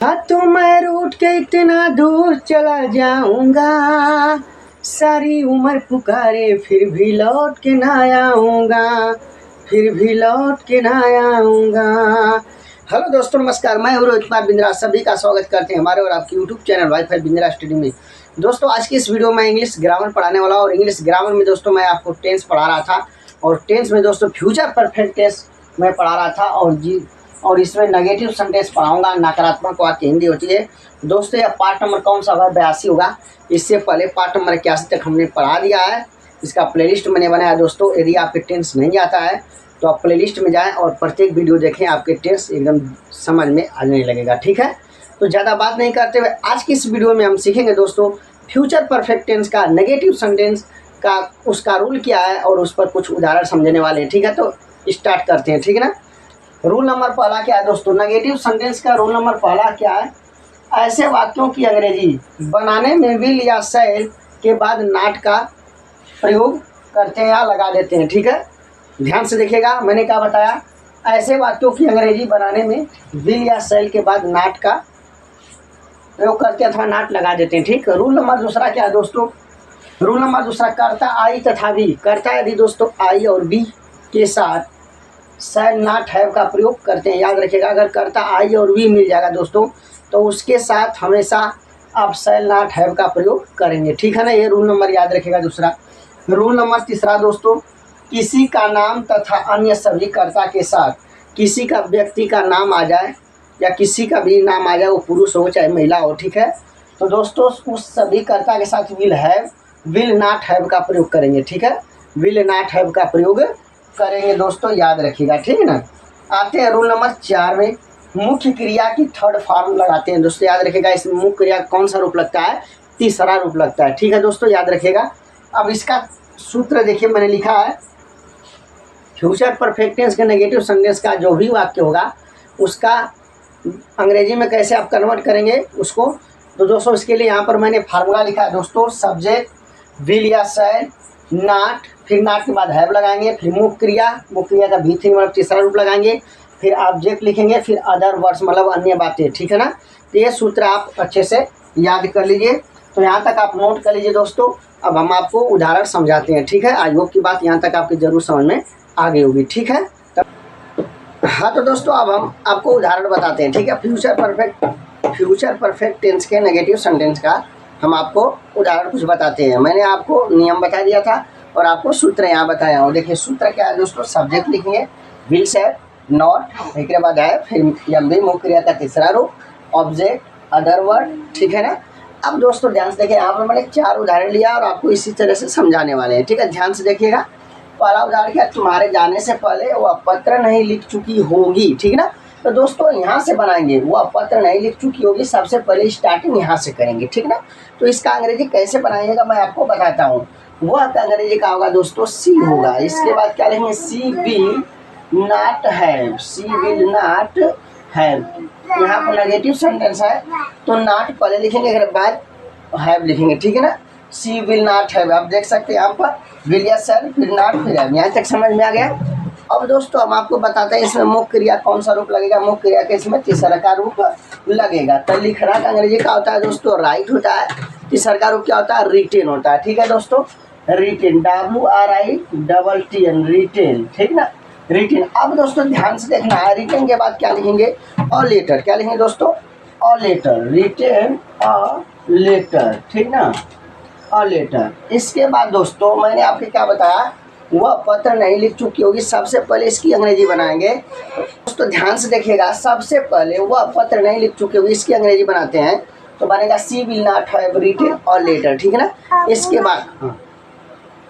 हाँ तो मैं रूठ के इतना दूर चला जाऊंगा, सारी उम्र पुकारे फिर भी लौट के ना आऊँगा, फिर भी लौट के ना आऊँगा। हेलो दोस्तों, नमस्कार। मैं रोहित कुमार बिंद्रा सभी का स्वागत करते हैं हमारे और आपके YouTube channel wifi Bindra study में। दोस्तों आज की इस वीडियो में इंग्लिश ग्रामर पढ़ाने वाला और इंग्लिश ग्रामर में दोस्तों मैं आपको टेंस पढ़ा रहा था और टेंस में दोस्तों फ्यूचर परफेक्ट टेंस मैं पढ़ा रहा था और इसमें नेगेटिव सेंटेंस पढ़ाऊंगा। नकारात्मक वाक्य हिंदी होती है दोस्तों। यह पार्ट नंबर कौन सा होगा? 82 होगा। इससे पहले पार्ट नंबर 81 तक हमने पढ़ा दिया है। इसका प्लेलिस्ट मैंने बनाया दोस्तों। यदि आपके टेंस नहीं आता है तो आप प्लेलिस्ट में जाएं और प्रत्येक वीडियो देखें, आपके टेंस एकदम समझ में आने लगेगा। ठीक है, तो ज़्यादा बात नहीं करते हुए आज की इस वीडियो में हम सीखेंगे दोस्तों फ्यूचर परफेक्ट टेंस का नेगेटिव सेंटेंस का उसका रूल क्या है और उस पर कुछ उदाहरण समझने वाले हैं। ठीक है, तो स्टार्ट करते हैं। ठीक है ना। रूल नंबर पहला क्या है दोस्तों? नेगेटिव सेंटेंस का रूल नंबर पहला क्या है? ऐसे वाक्यों की अंग्रेजी बनाने में विल या शैल के बाद नॉट का प्रयोग करते हैं या लगा देते हैं। ठीक है, ध्यान से देखिएगा। मैंने क्या बताया? ऐसे वाक्यों की अंग्रेजी बनाने में विल या शैल के बाद नॉट का प्रयोग करते अथवा नॉट लगा देते हैं। ठीक। रूल नंबर दूसरा क्या है दोस्तों? रूल नंबर दूसरा, कर्ता आई तथा भी, कर्ता यदि दोस्तों आई और बी के साथ शैल नॉट हैव का प्रयोग करते हैं। याद रखिएगा, अगर कर्ता आई और वी मिल जाएगा दोस्तों तो उसके साथ हमेशा आप शैल नॉट हैव का प्रयोग करेंगे। ठीक है ना, ये रूल नंबर याद रखिएगा दूसरा। रूल नंबर तीसरा दोस्तों, किसी का नाम तथा अन्य सभी कर्ता के साथ किसी का व्यक्ति का नाम आ जाए या किसी का भी नाम आ जाए, वो पुरुष हो चाहे महिला हो। ठीक है, तो दोस्तों उस सभी कर्ता के साथ will have, will not have का प्रयोग करेंगे। ठीक है, विल नॉट हैव का प्रयोग करेंगे दोस्तों, याद रखिएगा। ठीक है ना। आते हैं रूल नंबर 4 में, मुख्य क्रिया की थर्ड फॉर्म लगाते हैं दोस्तों। याद रखिएगा, इसमें मुख्य क्रिया कौन सा रूप लगता है? तीसरा रूप लगता है। ठीक है दोस्तों, याद रखिएगा। अब इसका सूत्र देखिए, मैंने लिखा है फ्यूचर परफेक्ट टेंस के नेगेटिव सेंटेंस का जो भी वाक्य होगा उसका अंग्रेजी में कैसे आप कन्वर्ट करेंगे उसको। तो दोस्तों इसके लिए यहाँ पर मैंने फार्मूला लिखा है दोस्तों। सब्जेक्ट विल या शैल, नॉट, फिर नॉट के बाद हैव लगाएंगे, फिर मुख्य क्रिया का भी थी मतलब तीसरा रूप लगाएंगे, फिर ऑब्जेक्ट लिखेंगे, फिर अदर वर्ड्स मतलब अन्य बातें। ठीक है ना। तो ये सूत्र आप अच्छे से याद कर लीजिए। तो यहाँ तक आप नोट कर लीजिए दोस्तों। अब हम आपको उदाहरण समझाते हैं। ठीक है, आई होप की बात यहाँ तक आपकी जरूर समझ में आ गई होगी। ठीक है, हाँ तो दोस्तों अब हम आपको उदाहरण बताते हैं। ठीक है, फ्यूचर परफेक्ट टेंस के नेगेटिव सेंटेंस का हम आपको उदाहरण कुछ बताते हैं। मैंने आपको नियम बता दिया था और आपको सूत्र यहाँ बताया हूँ। देखिए सूत्र क्या है दोस्तों? सब्जेक्ट लिखेंगे विल से नॉट, एक के बाद है, फिर मुख्य क्रिया का तीसरा रूप, ऑब्जेक्ट, अदर वर्ड। ठीक है ना। अब दोस्तों ध्यान से देखिए, यहाँ पर मैंने 4 उदाहरण लिया और आपको इसी तरह से समझाने वाले हैं। ठीक है, ध्यान से देखिएगा। पहला उदाहरण क्या? तुम्हारे जाने से पहले वह पत्र नहीं लिख चुकी होगी। ठीक है ना। तो दोस्तों यहाँ से बनाएंगे, वह पत्र नहीं लिख चुकी होगी, सबसे पहले स्टार्टिंग यहाँ से करेंगे। ठीक ना। तो इसका अंग्रेजी कैसे बनाइएगा मैं आपको बताता हूँ। वह का अंग्रेजी का होगा दोस्तों सी होगा। इसके बाद क्या लिखेंगे? She will not have, she will not have. यहाँ पर नेगेटिव सेंटेंस है तो नॉट पहले लिखेंगे, अगर बाद हैव लिखेंगे। ठीक है ना। सी विल नॉट हैव, आप देख सकते हैं यहाँ पर विल या शैल फिर नॉट फिर हैव। यहाँ तक समझ में आ गया। अब दोस्तों हम आपको बताते हैं इसमें मुख्य क्रिया कौन सा रूप लगेगा। मुख्य क्रिया के इसमें तीसरा का रूप लगेगा। तो लिखना का अंग्रेजी का होता है दोस्तों राइट होता है। तीसरा का रूप क्या होता है? रिटेन होता है। ठीक है दोस्तों, रिटेन, WRITTEN, रिटेन। ठीक ना, रिटेन। अब दोस्तों ध्यान से देखना है, रिटेन के बाद क्या लिखेंगे? A letter. क्या लिखेंगे दोस्तों? A letter, written a letter. ठीक ना, अ लेटर। इसके बाद दोस्तों मैंने आपको क्या बताया? वह पत्र नहीं लिख चुकी होगी, सबसे पहले इसकी अंग्रेजी बनाएंगे। दोस्तों ध्यान से देखिएगा, सबसे पहले वह पत्र नहीं लिख चुकी होगी इसकी अंग्रेजी बनाते हैं तो बनेगा she will not have written a letter. ठीक है ना।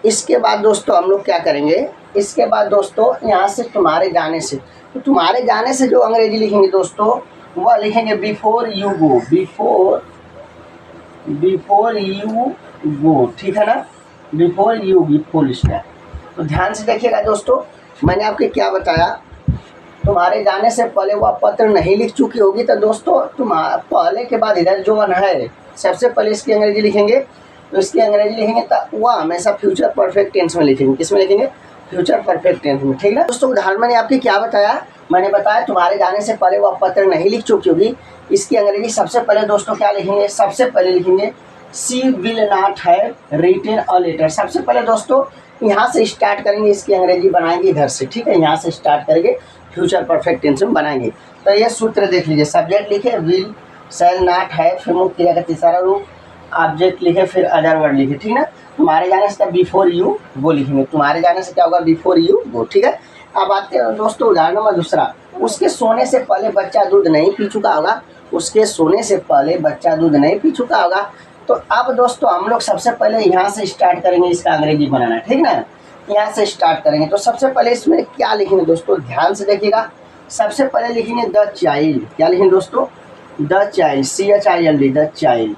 इसके बाद दोस्तों हम लोग क्या करेंगे? इसके बाद दोस्तों यहाँ से तुम्हारे जाने से, तो तुम्हारे जाने से जो अंग्रेजी लिखेंगे दोस्तों वह लिखेंगे before you go, before you go. ठीक है ना, before you go, full stop. तो ध्यान से देखिएगा दोस्तों, मैंने आपको क्या बताया? तुम्हारे जाने से पहले वह पत्र नहीं लिख चुकी होगी। तो दोस्तों पहले के बाद इधर जो वन है सबसे पहले इसकी अंग्रेजी लिखेंगे। तो इसकी अंग्रेजी लिखेंगे तो वह हमेशा फ्यूचर परफेक्ट टेंस में लिखेंगे। किस में लिखेंगे? फ्यूचर परफेक्ट टेंस में। ठीक है दोस्तों, उदाहरण मैंने आपको क्या बताया? मैंने बताया तुम्हारे जाने से पहले वह पत्र नहीं लिख चुकी होगी। इसकी अंग्रेजी सबसे पहले दोस्तों क्या लिखेंगे, सबसे पहले लिखेंगे she will not have written a letter. सबसे पहले दोस्तों यहाँ से स्टार्ट करेंगे, इसकी अंग्रेजी बनाएंगे इधर से, ठीक है। यहाँ से स्टार्ट करेंगे, फ्यूचर परफेक्ट टेंस में बनाएंगे। तो ये सूत्र देख लीजिए, सब्जेक्ट लिखे विल शैल नॉट हैव, फिर मुख्य क्रिया का तीसरा रूप, ऑब्जेक्ट लिखे, फिर अदर वर्ड लिखे, ठीक है ना। तुम्हारे जाने से बिफोर यू वो लिखेंगे, तुम्हारे जाने से क्या होगा, बिफोर यू वो, ठीक है। अब आते हैं दोस्तों उदाहरण नंबर दूसरा, उसके सोने से पहले बच्चा दूध नहीं पी चुका होगा। उसके सोने से पहले बच्चा दूध नहीं पी चुका होगा। तो अब दोस्तों हम लोग सबसे पहले यहाँ से स्टार्ट करेंगे इसका अंग्रेजी बनाना, ठीक ना। यहाँ से स्टार्ट करेंगे तो सबसे पहले इसमें क्या लिखेंगे दोस्तों, ध्यान से देखिएगा। सबसे पहले लिखेंगे द चाइल्ड, क्या लिखेंगे दोस्तों, the child, CHILD, the child.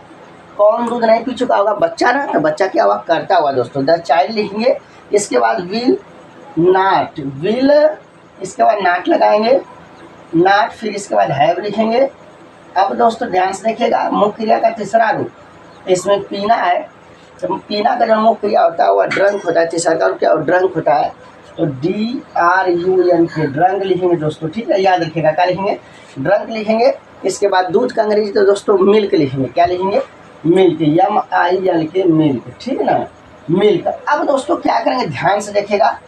कौन दूध नहीं पी चुका होगा, बच्चा ना, तो बच्चा क्या हुआ, करता हुआ दोस्तों, द चाइल्ड लिखेंगे। इसके बाद विल नॉट, विल, इसके बाद नॉट लगाएंगे, नॉट, फिर इसके बाद हैव लिखेंगे। अब दोस्तों ध्यान से देखिएगा, मुख्य क्रिया का तीसरा रूप, इसमें पीना है, तो पीना का जो मुख्य क्रिया होता है वह ड्रंक होता है, तीसरा का रूप क्या ड्रंक होता है, तो DRUNK, ड्रंक लिखेंगे दोस्तों, ठीक है। याद रखिएगा क्या लिखेंगे, ड्रंक लिखेंगे। इसके बाद दूध का अंग्रेजी तो दोस्तों मिल्क लिखेंगे, क्या लिखेंगे, मिल्क, MILK, मिल्क, ठीक है ना, मिल्क। अब दोस्तों क्या करेंगे, ध्यान से देखिएगा।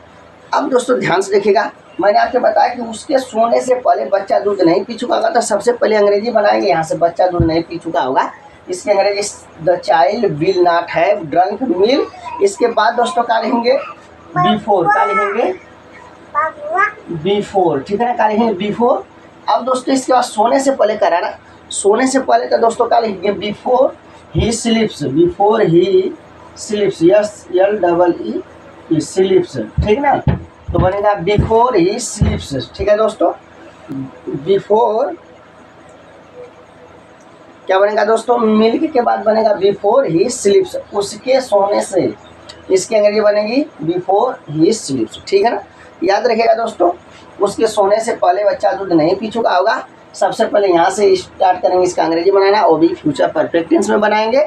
अब दोस्तों ध्यान से देखिएगा, मैंने आपको बताया कि उसके सोने से पहले बच्चा दूध नहीं पी चुका होगा, तो सबसे पहले अंग्रेजी बनाएंगे यहाँ से, बच्चा दूध नहीं पी चुका होगा, इसकी अंग्रेजी the child will not have drunk milk. इसके बाद दोस्तों क्या लिखेंगे, बिफोर, क्या लिखेंगे, बिफोर, ठीक है ना, क्या लिखेंगे, बिफोर। अब दोस्तों इसके बाद सोने से पहले कराना, सोने से पहले तो दोस्तों क्या लिखेंगे, before he स्लीप्स, before he स्लीप्स, SLEE, स्लीप्स, ठीक ना। तो बनेगा बिफोर ही स्लीप्स, ठीक है दोस्तों। बिफोर क्या बनेगा दोस्तों, मिल्क के बाद बनेगा बिफोर ही स्लीप्स, उसके सोने से, इसकी अंग्रेजी बनेगी बिफोर ही स्लीप्स, ठीक है ना। याद रखिएगा दोस्तों, उसके सोने से पहले बच्चा दूध नहीं पी चुका होगा। सबसे पहले यहाँ से स्टार्ट करेंगे इसका अंग्रेजी बनाना, वो भी फ्यूचर परफेक्ट टेंस में बनाएंगे।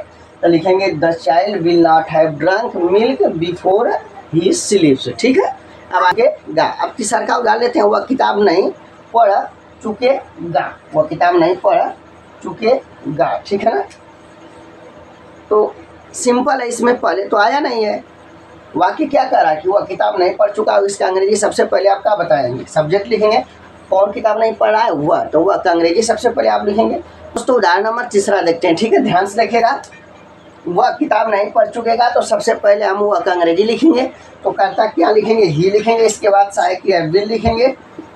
तो लिखेंगे the child will not have drunk milk before he स्लीप्स, ठीक है। अब आगे गा, अब तीसरा का उदाहरण लेते हैं, वह किताब नहीं पढ़ चुकेगा, वह किताब नहीं पढ़ चुकेगा, ठीक है ना। तो सिंपल है, इसमें पहले तो आया नहीं है, वाक्य क्या कह रहा है कि वह किताब नहीं पढ़ चुका, इसका अंग्रेजी सबसे पहले आप क्या बताएंगे, सब्जेक्ट लिखेंगे, कौन किताब नहीं पढ़ रहा है वह, तो वह का अंग्रेजी सबसे पहले आप लिखेंगे। दोस्तों उदाहरण नंबर तीसरा देखते हैं, ठीक है, ध्यान से देखिएगा। वह किताब नहीं पढ़ चुकेगा, तो सबसे पहले हम वह का अंग्रेजी लिखेंगे, तो करता क्या लिखेंगे, ही लिखेंगे। इसके बाद सहायक क्रिया विल लिखेंगे,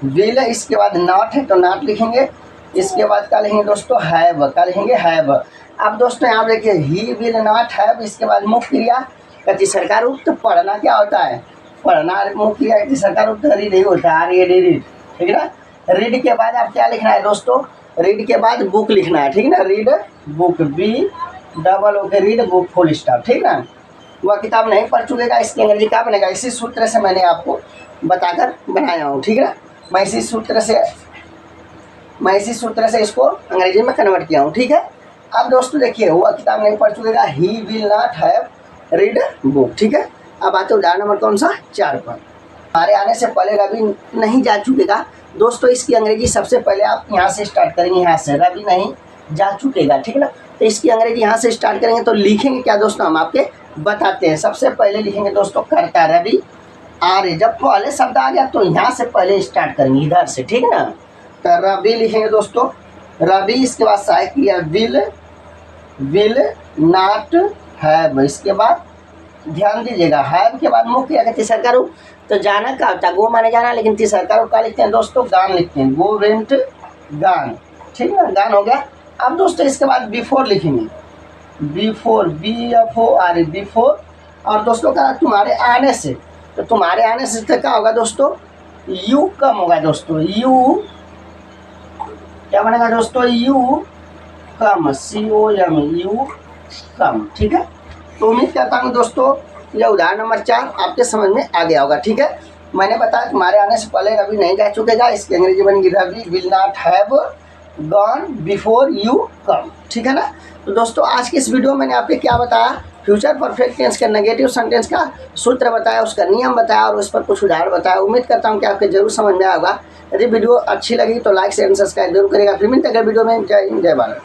विल, इसके बाद नॉट है तो नॉट लिखेंगे। इसके बाद क्या लिखेंगे दोस्तों, हैव, क्या लिखेंगे, हैव। अब दोस्तों यहाँ देखिए, ही विल नॉट हैव, इसके बाद मुख्य क्रिया का तीसरा रूप, तो पढ़ना क्या होता है, पढ़ना मुख्य क्रिया का तीसरा रूप तो रीड ही होता है, RED, रीड, ठीक है ना। रीड के बाद आप क्या लिखना है दोस्तों, रीड के बाद बुक लिखना है, ठीक है ना, read book, BOOK, read book, full stop, ठीक ना। वह किताब नहीं पढ़ चुकेगा, इसकी अंग्रेजी क्या बनेगा, इसी सूत्र से मैंने आपको बताकर बनाया हूँ, ठीक है ना। मैं इसी सूत्र से इसको अंग्रेजी में कन्वर्ट किया हूँ, ठीक है। अब दोस्तों देखिए, वह किताब नहीं पढ़ चुकेगा, he will not have read book, ठीक है। अब आते उदाहरण नंबर कौन सा, 4 पर, हमारे आने से पहले रवि नहीं जा चुकेगा। दोस्तों इसकी अंग्रेजी सबसे पहले आप यहाँ से स्टार्ट करेंगे, यहाँ से, रवि नहीं जा चुकेगा, ठीक है ना। तो इसकी अंग्रेजी यहाँ से स्टार्ट करेंगे, तो लिखेंगे क्या दोस्तों, हम आपके बताते हैं। सबसे पहले लिखेंगे दोस्तों करता, रवि आ रहे, जब पहले शब्द आ गया तो यहाँ से पहले स्टार्ट करेंगे, इधर से, ठीक है ना। तो रवि लिखेंगे दोस्तों, रवि, इसके बाद सहायक क्रिया विल नॉट हैव, इसके बाद ध्यान दीजिएगा, हैव के बाद मुख्य क्रिया का तीसरा रूप, तो जाना का होता है, गो माने जाना, लेकिन तीसरा रूप क्या लिखते हैं दोस्तों, गान लिखते हैं, गो वेंट गान, ठीक है ना, गान हो गया। अब दोस्तों इसके बाद बिफोर लिखेंगे, बिफोर, BFOR, बिफोर। और दोस्तों का तुम्हारे आने से, तो तुम्हारे आने से तो क्या होगा दोस्तों, यू कम होगा दोस्तों, यू क्या बनेगा दोस्तों, you come, COM, you come, ठीक है। तो उम्मीद करता हूँ दोस्तों यह उदाहरण नंबर 4 आपके समझ में आ गया होगा, ठीक है। मैंने बताया तुम्हारे आने से पहले रवि नहीं जा चुकेगा, इसकी अंग्रेजी बनेगी Ravi will not have gone before you come, ठीक है ना। तो दोस्तों आज की इस वीडियो में मैंने आपको क्या बताया फ्यूचर परफेक्ट टेंस के नेगेटिव सेंटेंस का सूत्र बताया, उसका नियम बताया और उस पर कुछ उदाहरण बताया। उम्मीद करता हूँ कि आपके जरूर समझ में आएगा। यदि वीडियो अच्छी लगी तो लाइक शेयर एंड सब्सक्राइब जरूर करेगा। फिर मिलते हैं अगले वीडियो में। जय हिंद, जय भारत।